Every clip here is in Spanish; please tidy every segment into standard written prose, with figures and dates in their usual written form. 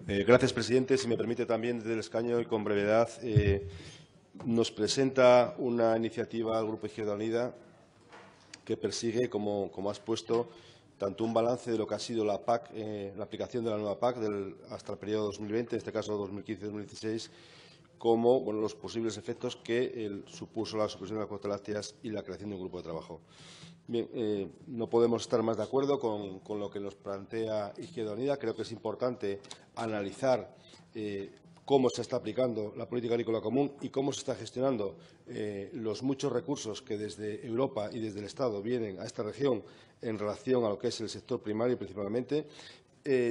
Gracias, presidente. Si me permite también desde el escaño y con brevedad, nos presenta una iniciativa al Grupo Izquierda Unida que persigue, como has puesto, tanto un balance de lo que ha sido la PAC, la aplicación de la nueva PAC hasta el periodo 2020, en este caso 2015-2016, como los posibles efectos que supuso la supresión de las cuotas lácteas y la creación de un grupo de trabajo. Bien, no podemos estar más de acuerdo con lo que nos plantea Izquierda Unida. Creo que es importante analizar cómo se está aplicando la política agrícola común y cómo se está gestionando los muchos recursos que desde Europa y desde el Estado vienen a esta región en relación a lo que es el sector primario principalmente.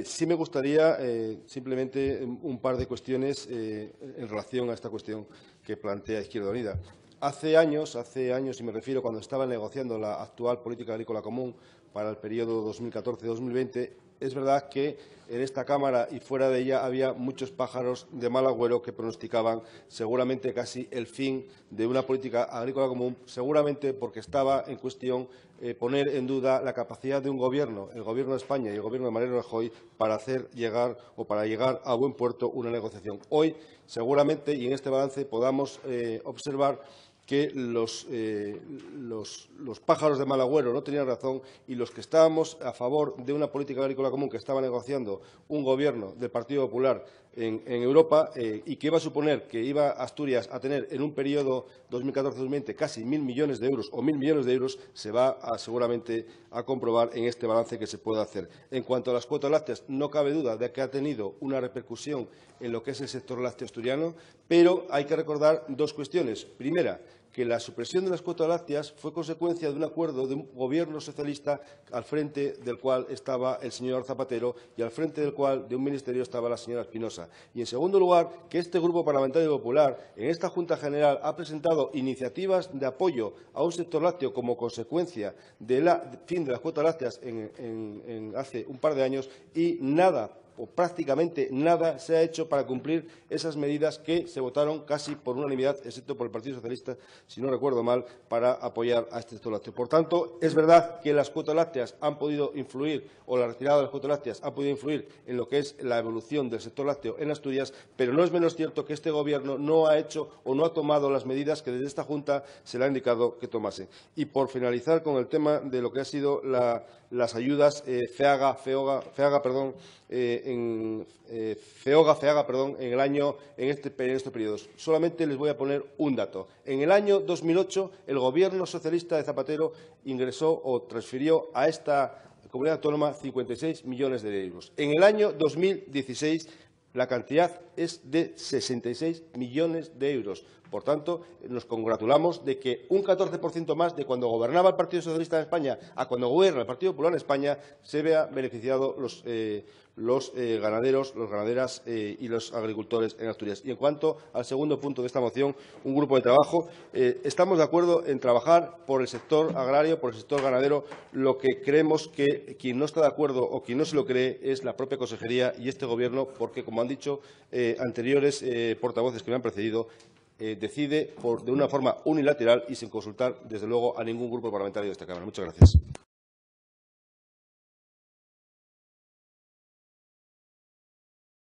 Sí me gustaría simplemente un par de cuestiones en relación a esta cuestión que plantea Izquierda Unida. Hace años, y me refiero cuando estaba negociando la actual política agrícola común para el periodo 2014-2020, es verdad que en esta Cámara y fuera de ella había muchos pájaros de mal agüero que pronosticaban seguramente casi el fin de una política agrícola común, seguramente porque estaba en cuestión poner en duda la capacidad de un Gobierno, el Gobierno de España y el Gobierno de Mariano Rajoy, para llegar a buen puerto una negociación. Hoy, seguramente, y en este balance podamos observar que los pájaros de mal agüero no tenían razón y los que estábamos a favor de una política agrícola común que estaba negociando un Gobierno del Partido Popular en Europa y que iba a suponer que iba Asturias a tener en un periodo 2014-2020 casi 1.000 millones de euros o 1.000 millones de euros, se va seguramente a comprobar en este balance que se puede hacer. En cuanto a las cuotas lácteas, no cabe duda de que ha tenido una repercusión en lo que es el sector lácteo asturiano, pero hay que recordar dos cuestiones. Primera, que la supresión de las cuotas lácteas fue consecuencia de un acuerdo de un Gobierno socialista al frente del cual estaba el señor Zapatero y al frente del cual de un ministerio estaba la señora Espinosa. Y, en segundo lugar, que este Grupo Parlamentario Popular en esta Junta General ha presentado iniciativas de apoyo a un sector lácteo como consecuencia del fin de las cuotas lácteas hace un par de años y nada o prácticamente nada se ha hecho para cumplir esas medidas que se votaron casi por unanimidad, excepto por el Partido Socialista, si no recuerdo mal, para apoyar a este sector lácteo. Por tanto, es verdad que las cuotas lácteas han podido influir, o la retirada de las cuotas lácteas ha podido influir en lo que es la evolución del sector lácteo en Asturias, pero no es menos cierto que este Gobierno no ha hecho o no ha tomado las medidas que desde esta Junta se le ha indicado que tomase. Y por finalizar con el tema de lo que ha sido las ayudas FEAGA, en estos periodos. Solamente les voy a poner un dato. En el año 2008, el Gobierno socialista de Zapatero ingresó o transfirió a esta comunidad autónoma 56 millones de euros. En el año 2016, la cantidad es de 66 millones de euros. Por tanto, nos congratulamos de que un 14% más de cuando gobernaba el Partido Socialista en España a cuando gobierna el Partido Popular en España se vea beneficiado los ganaderos, las ganaderas y los agricultores en Asturias. Y en cuanto al segundo punto de esta moción, un grupo de trabajo, estamos de acuerdo en trabajar por el sector agrario, por el sector ganadero. Lo que creemos que quien no está de acuerdo o quien no se lo cree es la propia consejería y este Gobierno, porque, como han dicho anteriores portavoces que me han precedido, decide de una forma unilateral y sin consultar, desde luego, a ningún grupo parlamentario de esta Cámara. Muchas gracias.